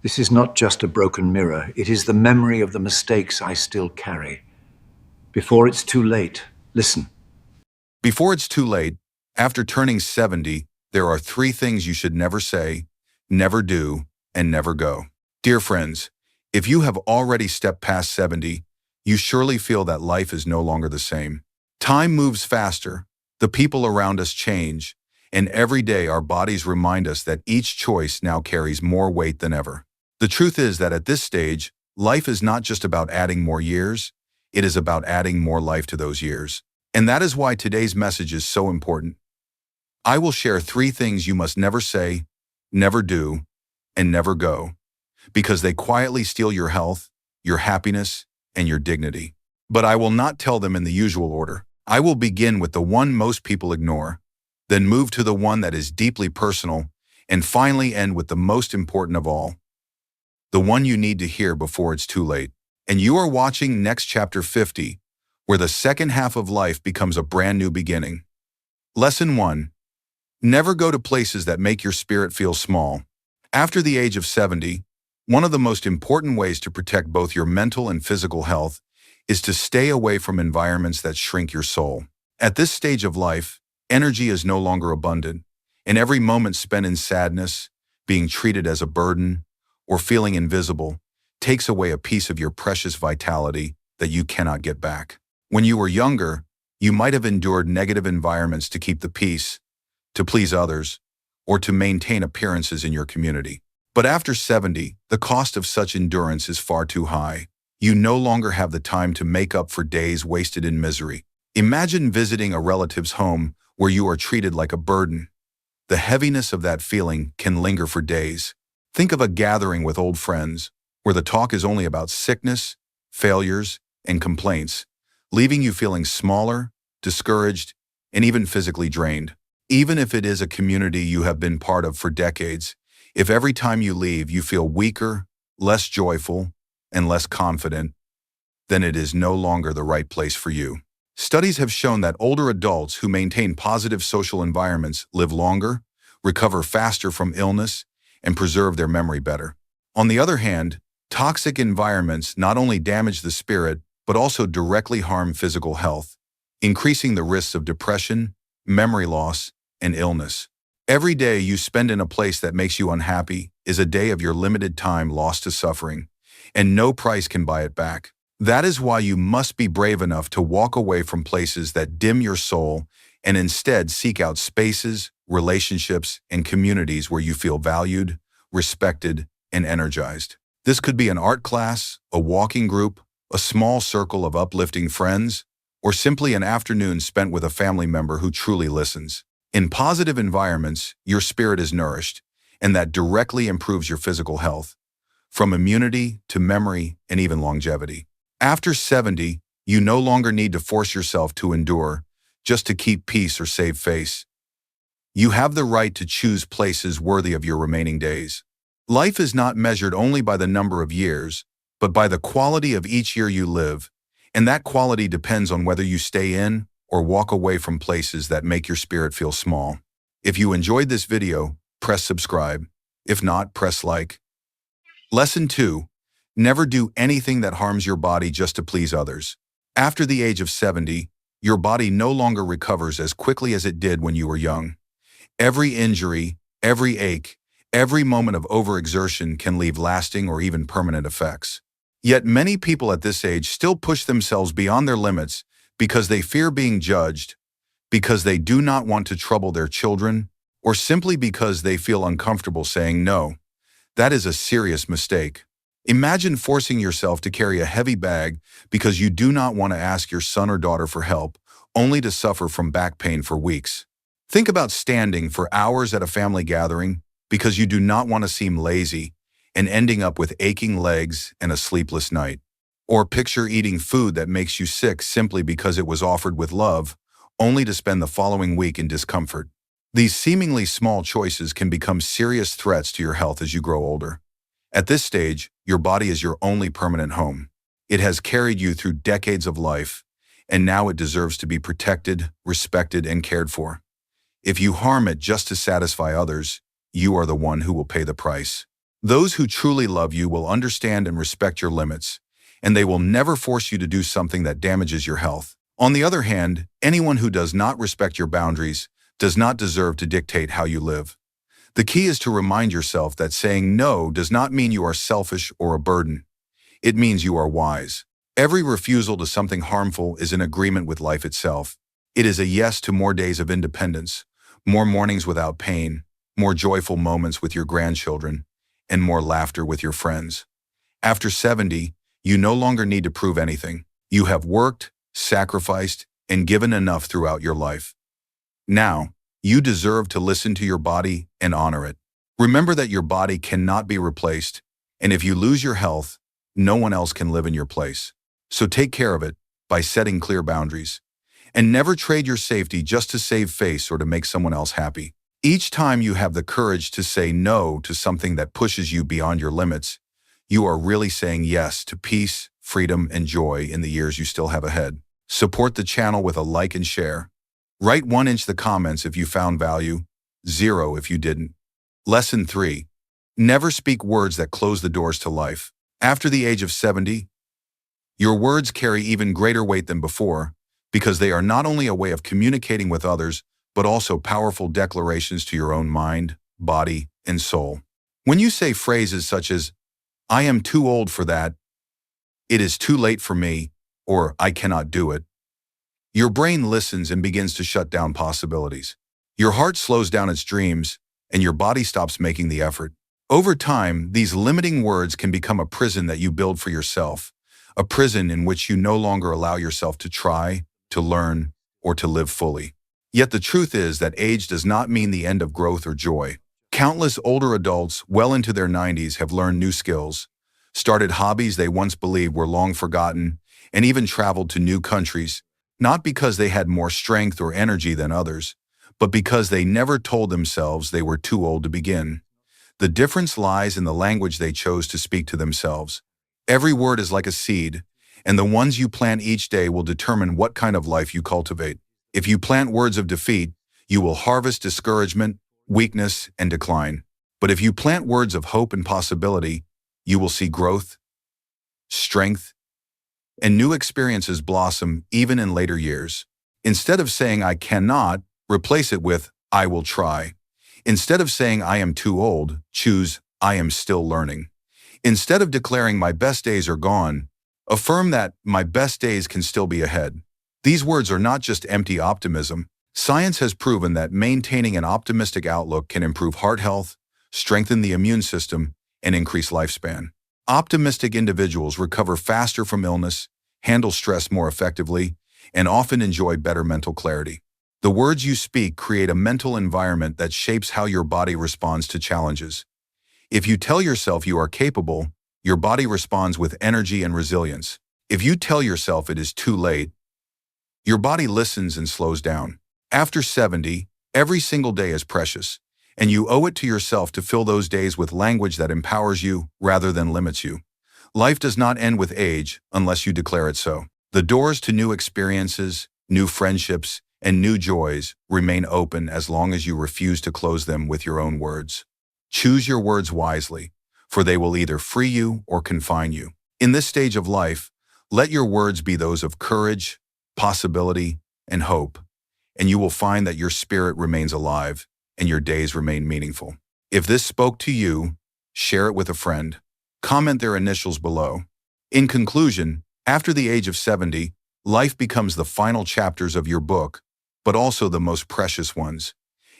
This is not just a broken mirror. It is the memory of the mistakes I still carry. Before it's too late, listen. Before it's too late, after turning 70, there are 3 things you should never say, never do, and never go. Dear friends, if you have already stepped past 70, you surely feel that life is no longer the same. Time moves faster, the people around us change, and every day our bodies remind us that each choice now carries more weight than ever. The truth is that at this stage, life is not just about adding more years, it is about adding more life to those years. And that is why today's message is so important. I will share 3 things you must never say, never do, and never go, because they quietly steal your health, your happiness, and your dignity. But I will not tell them in the usual order. I will begin with the one most people ignore, then move to the one that is deeply personal, and finally end with the most important of all, the one you need to hear before it's too late. And you are watching Next Chapter 50, where the second half of life becomes a brand new beginning. Lesson 1. Never go to places that make your spirit feel small. After the age of 70, one of the most important ways to protect both your mental and physical health is to stay away from environments that shrink your soul. At this stage of life, energy is no longer abundant, and every moment spent in sadness, being treated as a burden, or feeling invisible takes away a piece of your precious vitality that you cannot get back. When you were younger, you might have endured negative environments to keep the peace, to please others, or to maintain appearances in your community. But after 70, the cost of such endurance is far too high. You no longer have the time to make up for days wasted in misery. Imagine visiting a relative's home where you are treated like a burden. The heaviness of that feeling can linger for days. Think of a gathering with old friends, where the talk is only about sickness, failures, and complaints, leaving you feeling smaller, discouraged, and even physically drained. Even if it is a community you have been part of for decades, if every time you leave you feel weaker, less joyful, and less confident, then it is no longer the right place for you. Studies have shown that older adults who maintain positive social environments live longer, recover faster from illness, and preserve their memory better. On the other hand, toxic environments not only damage the spirit, but also directly harm physical health, increasing the risks of depression, memory loss, and illness. Every day you spend in a place that makes you unhappy is a day of your limited time lost to suffering, and no price can buy it back. That is why you must be brave enough to walk away from places that dim your soul and instead seek out spaces, relationships, and communities where you feel valued, respected, and energized. This could be an art class, a walking group, a small circle of uplifting friends, or simply an afternoon spent with a family member who truly listens. In positive environments, your spirit is nourished, and that directly improves your physical health, from immunity to memory and even longevity. After 70, you no longer need to force yourself to endure just to keep peace or save face. You have the right to choose places worthy of your remaining days. Life is not measured only by the number of years, but by the quality of each year you live, and that quality depends on whether you stay in or walk away from places that make your spirit feel small. If you enjoyed this video, press subscribe. If not, press like. Lesson 2. Never do anything that harms your body just to please others. After the age of 70, your body no longer recovers as quickly as it did when you were young. Every injury, every ache, every moment of overexertion can leave lasting or even permanent effects. Yet many people at this age still push themselves beyond their limits because they fear being judged, because they do not want to trouble their children, or simply because they feel uncomfortable saying no. That is a serious mistake. Imagine forcing yourself to carry a heavy bag because you do not want to ask your son or daughter for help, only to suffer from back pain for weeks. Think about standing for hours at a family gathering because you do not want to seem lazy and ending up with aching legs and a sleepless night. Or picture eating food that makes you sick simply because it was offered with love, only to spend the following week in discomfort. These seemingly small choices can become serious threats to your health as you grow older. At this stage, your body is your only permanent home. It has carried you through decades of life, and now it deserves to be protected, respected, and cared for. If you harm it just to satisfy others, you are the one who will pay the price. Those who truly love you will understand and respect your limits, and they will never force you to do something that damages your health. On the other hand, anyone who does not respect your boundaries does not deserve to dictate how you live. The key is to remind yourself that saying no does not mean you are selfish or a burden. It means you are wise. Every refusal to something harmful is an agreement with life itself. It is a yes to more days of independence, more mornings without pain, more joyful moments with your grandchildren, and more laughter with your friends. After 70, you no longer need to prove anything. You have worked, sacrificed, and given enough throughout your life. Now, you deserve to listen to your body and honor it. Remember that your body cannot be replaced, and if you lose your health, no one else can live in your place. So take care of it by setting clear boundaries. And never trade your safety just to save face or to make someone else happy. Each time you have the courage to say no to something that pushes you beyond your limits, you are really saying yes to peace, freedom, and joy in the years you still have ahead. Support the channel with a like and share. Write 1 in the comments if you found value, 0 if you didn't. Lesson 3. Never speak words that close the doors to life. After the age of 70, your words carry even greater weight than before because they are not only a way of communicating with others, but also powerful declarations to your own mind, body, and soul. When you say phrases such as, "I am too old for that," "It is too late for me," or "I cannot do it," your brain listens and begins to shut down possibilities. Your heart slows down its dreams, and your body stops making the effort. Over time, these limiting words can become a prison that you build for yourself, a prison in which you no longer allow yourself to try, to learn, or to live fully. Yet the truth is that age does not mean the end of growth or joy. Countless older adults, well into their 90s, have learned new skills, started hobbies they once believed were long forgotten, and even traveled to new countries, not because they had more strength or energy than others, but because they never told themselves they were too old to begin. The difference lies in the language they chose to speak to themselves. Every word is like a seed, and the ones you plant each day will determine what kind of life you cultivate. If you plant words of defeat, you will harvest discouragement, weakness, and decline. But if you plant words of hope and possibility, you will see growth, strength, and new experiences blossom even in later years. Instead of saying "I cannot," replace it with "I will try." Instead of saying "I am too old," choose "I am still learning." Instead of declaring "my best days are gone," affirm that "my best days can still be ahead." These words are not just empty optimism. Science has proven that maintaining an optimistic outlook can improve heart health, strengthen the immune system, and increase lifespan. Optimistic individuals recover faster from illness, handle stress more effectively, and often enjoy better mental clarity. The words you speak create a mental environment that shapes how your body responds to challenges. If you tell yourself you are capable, your body responds with energy and resilience. If you tell yourself it is too late, your body listens and slows down. After 70, every single day is precious, and you owe it to yourself to fill those days with language that empowers you rather than limits you. Life does not end with age unless you declare it so. The doors to new experiences, new friendships, and new joys remain open as long as you refuse to close them with your own words. Choose your words wisely, for they will either free you or confine you. In this stage of life, let your words be those of courage, possibility, and hope, and you will find that your spirit remains alive and your days remain meaningful. If this spoke to you, share it with a friend. Comment their initials below. In conclusion, after the age of 70, life becomes the final chapters of your book, but also the most precious ones,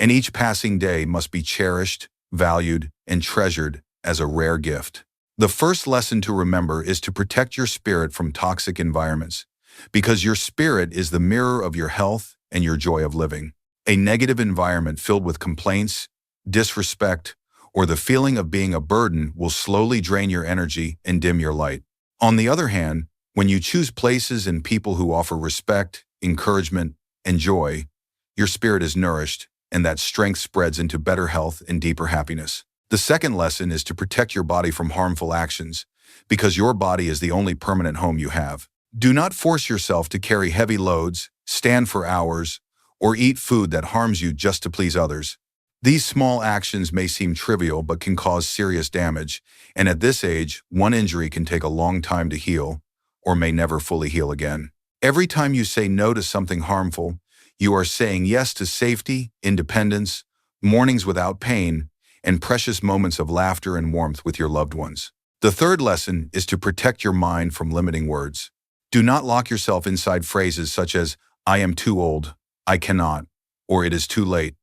and each passing day must be cherished, valued, and treasured as a rare gift. The first lesson to remember is to protect your spirit from toxic environments, because your spirit is the mirror of your health and your joy of living. A negative environment filled with complaints, disrespect, or the feeling of being a burden will slowly drain your energy and dim your light. On the other hand, when you choose places and people who offer respect, encouragement, and joy, your spirit is nourished, and that strength spreads into better health and deeper happiness. The second lesson is to protect your body from harmful actions, because your body is the only permanent home you have. Do not force yourself to carry heavy loads, stand for hours, or eat food that harms you just to please others. These small actions may seem trivial but can cause serious damage, and at this age, one injury can take a long time to heal or may never fully heal again. Every time you say no to something harmful, you are saying yes to safety, independence, mornings without pain, and precious moments of laughter and warmth with your loved ones. The third lesson is to protect your mind from limiting words. Do not lock yourself inside phrases such as, "I am too old," "I cannot," or "it is too late."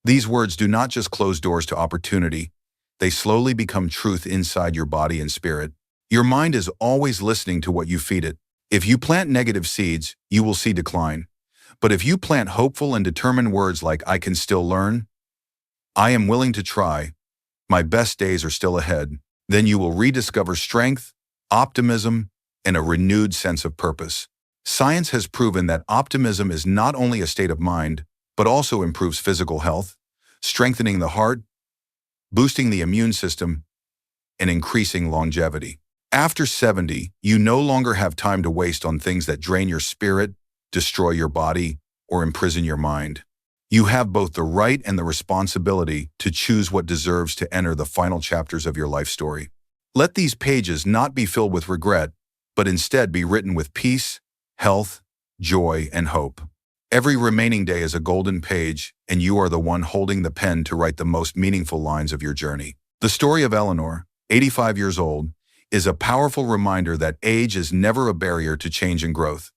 These words do not just close doors to opportunity, they slowly become truth inside your body and spirit. Your mind is always listening to what you feed it. If you plant negative seeds, you will see decline. But if you plant hopeful and determined words like, "I can still learn," "I am willing to try," "my best days are still ahead," then you will rediscover strength, optimism, and a renewed sense of purpose. Science has proven that optimism is not only a state of mind, but also improves physical health, strengthening the heart, boosting the immune system, and increasing longevity. After 70, you no longer have time to waste on things that drain your spirit, destroy your body, or imprison your mind. You have both the right and the responsibility to choose what deserves to enter the final chapters of your life story. Let these pages not be filled with regret, but instead be written with peace, health, joy, and hope. Every remaining day is a golden page, and you are the one holding the pen to write the most meaningful lines of your journey. The story of Eleanor, 85 years old, is a powerful reminder that age is never a barrier to change and growth.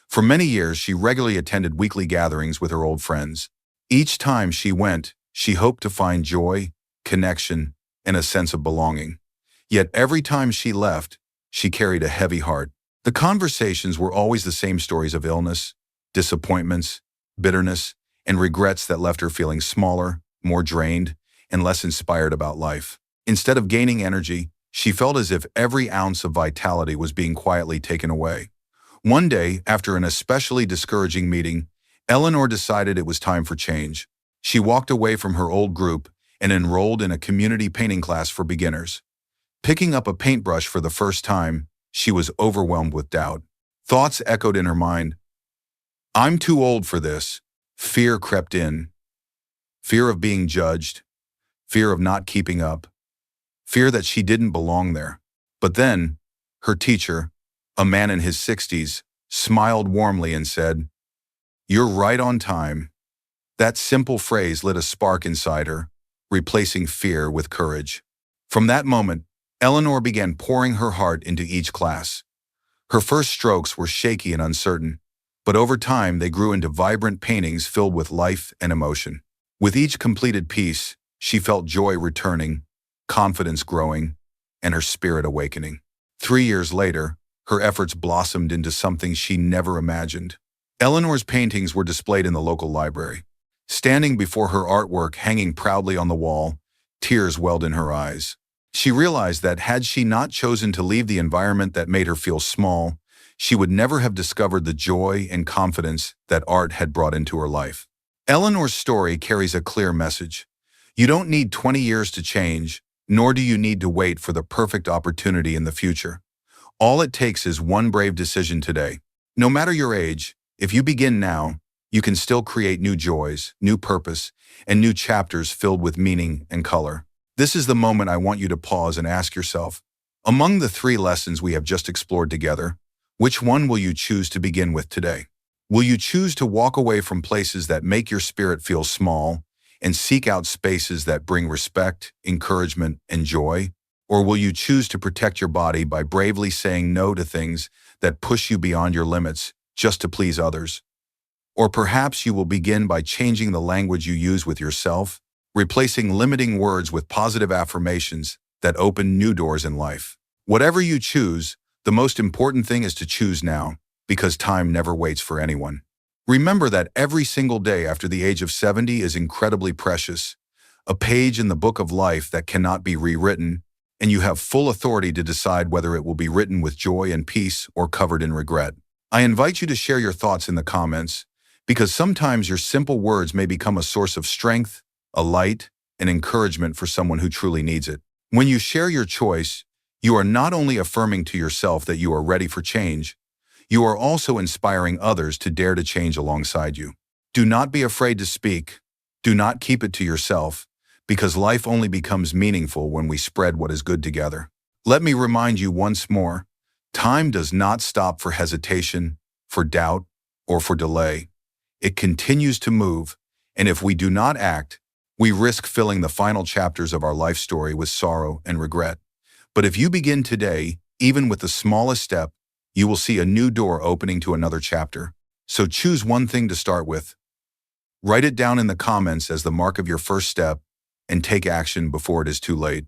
For many years, she regularly attended weekly gatherings with her old friends. Each time she went, she hoped to find joy, connection, and a sense of belonging. Yet every time she left, she carried a heavy heart. The conversations were always the same stories of illness, disappointments, bitterness, and regrets that left her feeling smaller, more drained, and less inspired about life. Instead of gaining energy, she felt as if every ounce of vitality was being quietly taken away. One day, after an especially discouraging meeting, Eleanor decided it was time for change. She walked away from her old group and enrolled in a community painting class for beginners. Picking up a paintbrush for the first time, she was overwhelmed with doubt. Thoughts echoed in her mind. "I'm too old for this." Fear crept in. Fear of being judged. Fear of not keeping up. Fear that she didn't belong there. But then, her teacher, a man in his 60s, smiled warmly and said, "You're right on time." That simple phrase lit a spark inside her, replacing fear with courage. From that moment, Eleanor began pouring her heart into each class. Her first strokes were shaky and uncertain, but over time they grew into vibrant paintings filled with life and emotion. With each completed piece, she felt joy returning, confidence growing, and her spirit awakening. 3 years later, her efforts blossomed into something she never imagined. Eleanor's paintings were displayed in the local library. Standing before her artwork hanging proudly on the wall, tears welled in her eyes. She realized that had she not chosen to leave the environment that made her feel small, she would never have discovered the joy and confidence that art had brought into her life. Eleanor's story carries a clear message. You don't need 20 years to change, nor do you need to wait for the perfect opportunity in the future. All it takes is one brave decision today. No matter your age, if you begin now, you can still create new joys, new purpose, and new chapters filled with meaning and color. This is the moment I want you to pause and ask yourself, among the 3 lessons we have just explored together, which one will you choose to begin with today? Will you choose to walk away from places that make your spirit feel small and seek out spaces that bring respect, encouragement, and joy? Or will you choose to protect your body by bravely saying no to things that push you beyond your limits just to please others? Or perhaps you will begin by changing the language you use with yourself, replacing limiting words with positive affirmations that open new doors in life. Whatever you choose, the most important thing is to choose now, because time never waits for anyone. Remember that every single day after the age of 70 is incredibly precious, a page in the book of life that cannot be rewritten, and you have full authority to decide whether it will be written with joy and peace or covered in regret. I invite you to share your thoughts in the comments, because sometimes your simple words may become a source of strength, a light, and encouragement for someone who truly needs it. When you share your choice, you are not only affirming to yourself that you are ready for change, you are also inspiring others to dare to change alongside you. Do not be afraid to speak. Do not keep it to yourself, because life only becomes meaningful when we spread what is good together. Let me remind you once more, time does not stop for hesitation, for doubt, or for delay. It continues to move, and if we do not act, we risk filling the final chapters of our life story with sorrow and regret. But if you begin today, even with the smallest step, you will see a new door opening to another chapter. So choose one thing to start with. Write it down in the comments as the mark of your first step, and take action before it is too late.